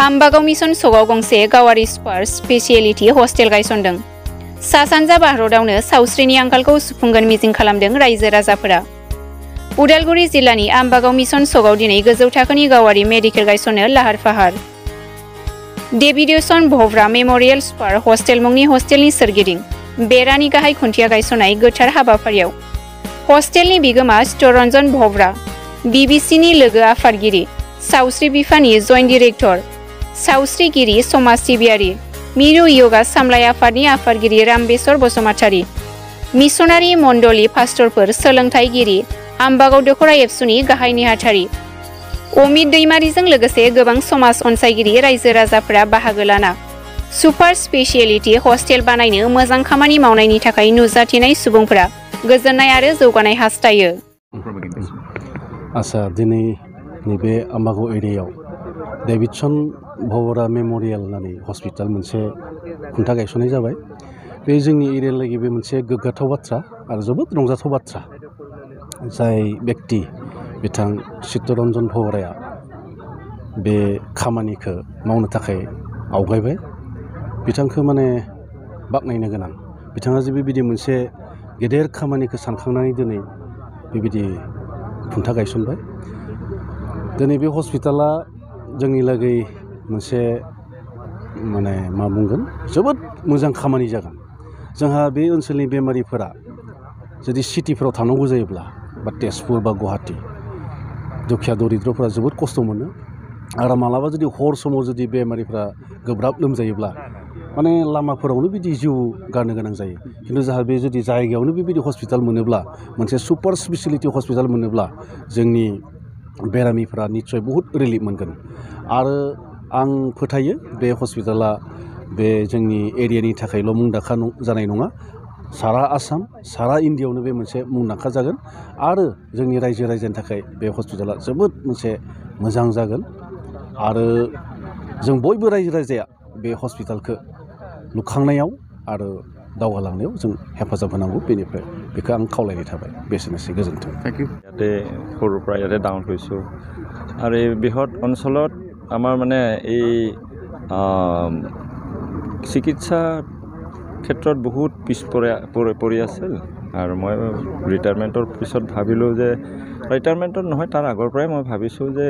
Ambagaon mission सगाव गंसे गावारि super speciality hostel गायसनदों। सा-सानजा भारतआवनो सावस्रिनि आंखालखौ सुफुंगोन मिजिं खालामदों रायजो राजाफोरा। उदालगुरि जिल्लानि आम्बागाव मिशन सगाव दिनै गोजौ थाखोनि गावारि मेडिकेल गायसननो लाहार-फाहार। डेभिडसन भवरा मेम'रियेल सुपार हस्टेल मुंनि हस्टेलनि सोरगिदिं बेरानि गाहाय खुन्थिया गायसननाय गोथार हाबाफारियाव हस्टेलनि बिगोमा चित्तरन्जन भवरा, बिबिसिनि लोगो आफादगिरि, सावस्रि बिफाननि जइन्ट डिरेक्टर, सावस्रिगिरि समाज सिबियारि, मिरु योगा सामलाय आफादनि आफादगिरि रामबेसर बसुमतारी, मिशनारि मण्डली पास्टरफोर, सोलोंथाइगिरि, आम्बागाव दखरा एबसुनि गाहाय नेहाथारि अमित दैमारिजों लोगोसे गोबां समाज अनसायगिरि रायजो राजाफोरा बाहागो लाना सुपार स्पेशियेलिटी हस्टेल बानायनो मोजां खामानि मावनायनि थाखाय नुजाथिनाय सुबुंफोरा गोजोननाय आरो जौगानाय हास्थायो। आसा दिनै नैबे आम्बागाव एरियायाव डेभिडसन भवरा मेम'रियेल होननानै हस्पिटाल मोनसे खुन्था गायसननाय जाबाय। बे जोंनि एरिया लागि बे मोनसे गोग्गाथाव बाथ्रा आरो जोबोद रंजाथाव बाथ्रा। जाय बेक्ति बिथां चित्तरन्जन भवराया बे खामानिखौ मावनो थाखाय आवगायबाय, बिथांखौ माने बाख्नायनो गोनां। बिथाङा जे बेबायदि मोनसे गेदेर खामानिखौ सानखांनानै दिनै बेबायदि खुन्था गायसनबाय। दिनै बे हस्पिटाला जोंनि लागै मोनसे माने मा बुंगोन जोबोद मोजां खामानि जागोन। जोंहा बे ओनसोलनि बेमारिफोरा जुदि सिटिफोराव थांनांगौ जायोब्ला बा तेजपुर बा गुवाहाटि दुखिया दरिद्रफोरा जोबोद खस्थ' मोनो आरो मालाबा जुदि हर समाव जुदि बेमारिफ्रा गोब्राब लोमजायोब्ला माने लामाफोरावनो बिदि जिउ गारनो गोनां जायो। खिन्थु जोंहा बे जुदि जायगायावनो बेबायदि हस्पिटाल मोनोब्ला मोनसे सुपार स्पेशियेलिटी हस्पिटाल मोनोब्ला जोंनि बेरामिफ्रा निस्सय बहुद रिलिफ मोनगोन। आरो आं फोथायो बे हस्पिटाला बे जोंनि एरियानि थाखायल' मुंदांखा जानाय नङा, सारा आसाम सारा इन्डियायावनो बे मोनसे मुंदांखा जागोन आरो जोंनि रायजो राजानि थाखाय बे हस्पिटाला जोबोद मोनसे मोजां जागोन। आरो जों बयबो रायजो राजाया बे हस्पिटालखौ लुखांनायाव आरो दावगालांनायाव जों हेफाजाब होनांगौ, बेनिफ्राय बेखौ आं खावलायनाय थाबाय। बेसेनोसै, गोजोन्थों। Thank you. ইয়াতে সৰুৰ পৰা ইয়াতে ডাঙৰ হৈছোঁ আৰু এই বৃহৎ অঞ্চলত আমাৰ মানে এই চিকিৎসা ক্ষেত্ৰত বহুত পিছ পৰি আছিল আৰু মই ৰিটায়াৰমেণ্টৰ পিছত ভাবিলোঁ যে ৰিটায়াৰমেণ্টত নহয় তাৰ আগৰ পৰাই মই ভাবিছোঁ যে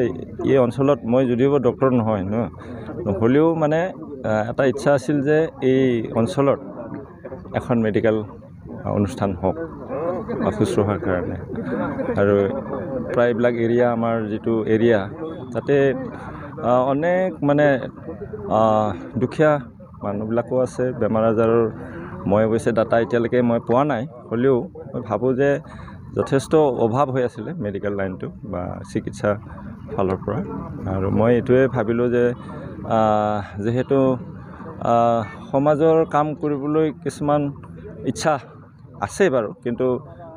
এই অঞ্চলত মই যদিও ডক্টৰ নহ'লেও মানে এটা ইচ্ছা আছিল যে এই অঞ্চলত এখন মেডিকেল অনুষ্ঠান হওক শুশ্ৰূষাৰ কাৰণে। আৰু প্ৰায়বিলাক এৰিয়া আমাৰ যিটো এৰিয়া তাতে অনেক মানে দুখীয়া মানুহবিলাকো আছে বেমাৰ আজাৰৰ। মই অৱশ্যে ডাটা এতিয়ালৈকে মই পোৱা নাই, হ'লেও মই ভাবোঁ যে যথেষ্ট অভাৱ হৈ আছিলে মেডিকেল লাইনটো বা চিকিৎসা ফালৰ পৰা। আৰু মই এইটোৱে ভাবিলোঁ যে যিহেতু সমাজৰ কাম কৰিবলৈ কিছুমান ইচ্ছা আছে বাৰু, কিন্তু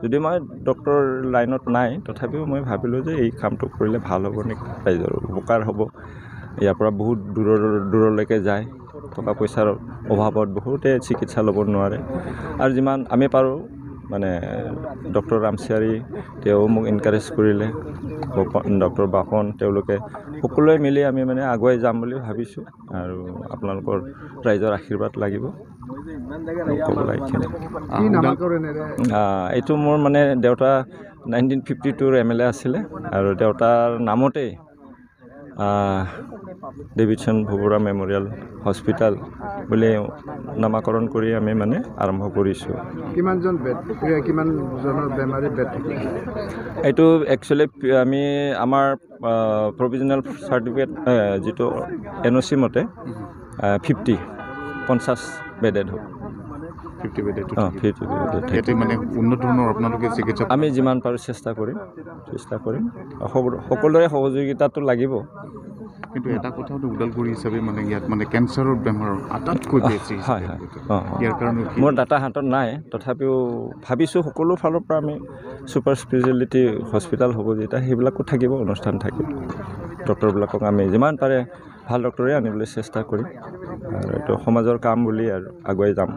যদি মই ডক্টৰ লাইনত নাই তথাপিও মই ভাবিলোঁ যে এই কামটো কৰিলে ভাল হ'ব নেকি, ৰাইজৰ উপকাৰ হ'ব। ইয়াৰ পৰা বহুত দূৰলৈকে যায়, টকা পইচাৰ অভাৱত বহুতে চিকিৎসা ল'ব নোৱাৰে। আৰু যিমান আমি পাৰোঁ মানে ডক্টৰ ৰামচিয়াৰী তেওঁ মোক এনকাৰেজ কৰিলে, ডক্টৰ বাপন, তেওঁলোকে সকলোৱে মিলি আমি মানে আগুৱাই যাম বুলি ভাবিছোঁ। আৰু আপোনালোকৰ ৰাইজৰ আশীৰ্বাদ লাগিব। এইটো মোৰ মানে দেউতা 1952 MLA আছিলে আৰু দেউতাৰ নামতেই ডেভিডson ভৱৰা মেম'ৰিয়েল হস্পিটাল বুলি নামাকৰণ কৰি আমি মানে আৰম্ভ কৰিছোঁ। কিমানজন বেড, কিমানজনৰ বেমাৰী বেড? এইটো একচুৱেলি আমি আমাৰ প্ৰভিজনেল চাৰ্টিফিকেট যিটো NOC মতে 50 বেডেড হ'ব। 50 বেডেড। মানে উন্নত ধৰণৰ আপোনালোকে চিকিৎসা আমি যিমান পাৰোঁ চেষ্টা কৰিম। সকলোৰে সহযোগিতাটো লাগিব। কিন্তু এটা কথা ওদালগুৰি হিচাপে মানে ইয়াত মানে কেঞ্চাৰৰ বেমাৰ আটাইতকৈ বেছি। হয়। ইয়াৰ কাৰণে মোৰ ডাটা হাতত নাই, তথাপিও ভাবিছোঁ সকলো ফালৰ পৰা আমি ছুপাৰ স্পেচিয়েলিটি হস্পিটেল হ'ব যেতিয়া সেইবিলাকো থাকিব, অনুষ্ঠান থাকিব। ডক্টৰবিলাকক আমি যিমান পাৰে ভাল ডক্টৰে আনিবলৈ চেষ্টা কৰিম আৰু এইটো সমাজৰ কাম বুলি আৰু আগুৱাই যাম।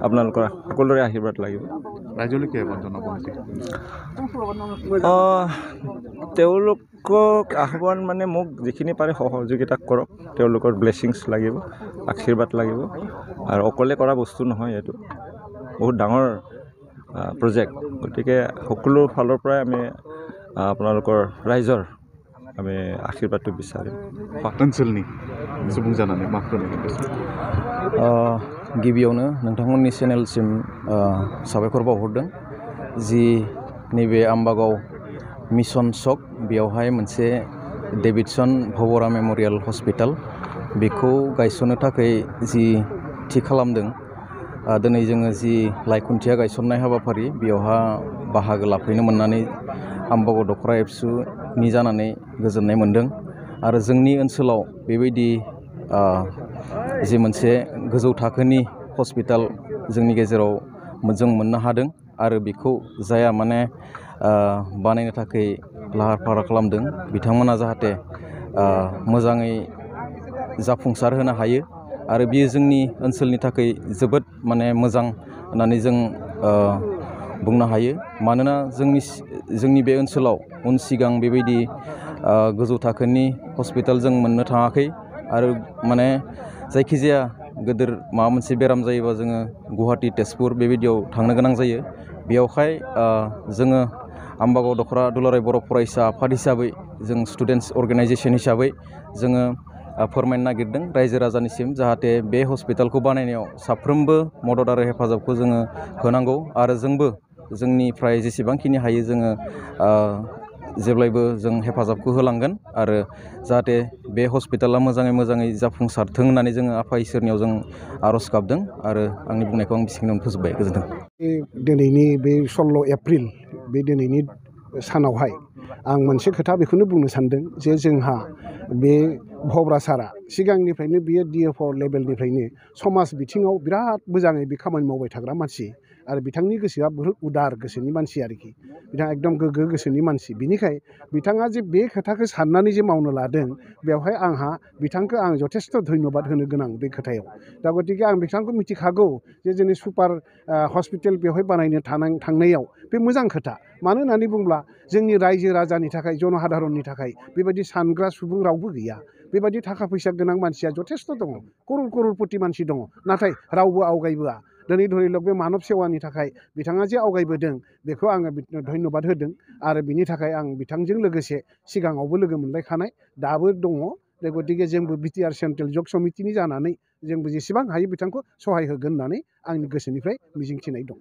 আপোনালোকৰ সকলোৰে আশীৰ্বাদ লাগিব। ৰাইজলৈকে এবাৰ জনাব নেকি? তেওঁলোকক আহ্বান মানে মোক যিখিনি পাৰে সহযোগিতা কৰক, তেওঁলোকৰ ব্লেছিংছ লাগিব, আশীৰ্বাদ লাগিব, আৰু অকলে কৰা বস্তু নহয়, এইটো বহুত ডাঙৰ প্ৰজেক্ট, গতিকে সকলো ফালৰ পৰাই আমি আপোনালোকৰ ৰাইজৰ আমি आशीर्वाद বিচাৰিম। ओनसोलनि सुबुं जानानै मा फोरमायगोन? गिबियावनो नोंथांमोननि चेनेलसिम साबायखर बावहरदों जि नैबे आम्बागाव मिशन सक बेयावहाय मोनसे डेभिडसन भवरा मेमरियेल हस्पिटाल बेखौ गायसननो थाखाय जि थि खालामदों, दिनै जोङो जि लाइखुन्थिया गायसननाय हाबाफारि बेयावहा बाहागो लाफैनो मोननानै आम्बागाव दखरा एबसुनि जानानै गोजोननाय मोनदों। आरो जोंनि ओनसोलाव बेबायदि जि मोनसे गोजौ थाखोनि हस्पिटाल जोंनि गेजेराव जों मोननो हादों, आरो बेखौ जाया माने बानायनो थाखाय लाहार फाहार खालामदों बिथांमोना जाहाथे मोजाङै जाफुंसार होनो हायो, आरो बियो जोंनि ओनसोलनि थाखाय जोबोद माने मोजां होननानै जों बुंनो हायो। मानोना जोंनि बे ओनसोलाव उन सिगां बेबायदि गोजौ थाखोनि हस्पिटाल जों मोननो थाङाखै, आरो माने जायखिजाया गिदिर माबा मोनसे बेराम जायोबा जोङो गुवाहाटी तेजपुर बेबायदियाव थांनो गोनां जायो। बेयावहाय जोङो आम्बागाव दखरा दुलाराय बर' फरायसा आफाद हिसाबै जों स्टुडेन्टस अर्गेनाइजेसन हिसाबै जोङो फोरमायनो नागिरदों रायजो राजानिसिम, जाहाथे बे हस्पिटालखौ बानायनायाव साफ्रोमबो मदद आरो हेफाजाबखौ जोङो होनांगौ, आरो जोंबो जोंनिफ्राय जेसेबांखिनि हायो जोङो जेब्लायबो जों हेफाजाबखौ होलांगोन, आरो जाहाथे बे हस्पिटाला मोजाङै जाफुंसारथों होननानै जोङो आफा इसोरनियाव जों आर'ज गाबदों। आरो आंनि बुंनायखौ आं बिसिनियावनो फोजोबबाय। गोजोन्थों। दिनैनि बे 16 एप्रिल बे दिनैनि सानावहाय आं मोनसे खोथा बेखौनो बुंनो सानदों जे जोंहा बे भब्रा सारा सिगांनिफ्रायनो बियो DFO लेभेलनिफ्रायनो समाज बिथिङाव बिराद मोजाङै बे खामानि मावबाय थाग्रा मानसि, आरो बिथांनि गोसोआ बहुत उदार गोसोनि मानसि आरोखि, बिथाङा एकदम गोग्गो गोसोनि मानसि। बिनिखाय बिथाङा जे बे खोथाखौ साननानै जे मावनो लादों, बेवहाय आंहा बिथांखौ आं जथेस्थ' धन्यबाद होनो गोनां बे खोथायाव। दा गतिके आं बिथांखौ मिथिखागौ जे जोंनि सुपार हस्पिटाल बेवहाय बानायनो थांनायाव बे मोजां खोथा। मानो होननानै बुंब्ला जोंनि रायजो राजानि थाखाय जनहाधारननि थाखाय बेबायदि सानग्रा सुबुं रावबो गैया। बेबायदि थाखा फैसा गोनां मानसिया जथेस्थ' दङ, कररपति मानसि दङ, नाथाय रावबो आवगायबोआ। दिनै धरिलक बे मानब सेवानि थाखाय बिथाङा जे आवगायबोदों बेखौ आङो धन्यबाद होदों, आरो बिनि थाखाय आं बिथांजों लोगोसे सिगाङावबो लोगो मोनलायखानाय दाबो दङ। गतिके जोंबो BTR सेन्ट्रेल जग समितिनि जानानै जोंबो जेसेबां हायो बिथांखौ सहाय होगोन होननानै आंनि गोसोनिफ्राय मिजिंथिनाय दं।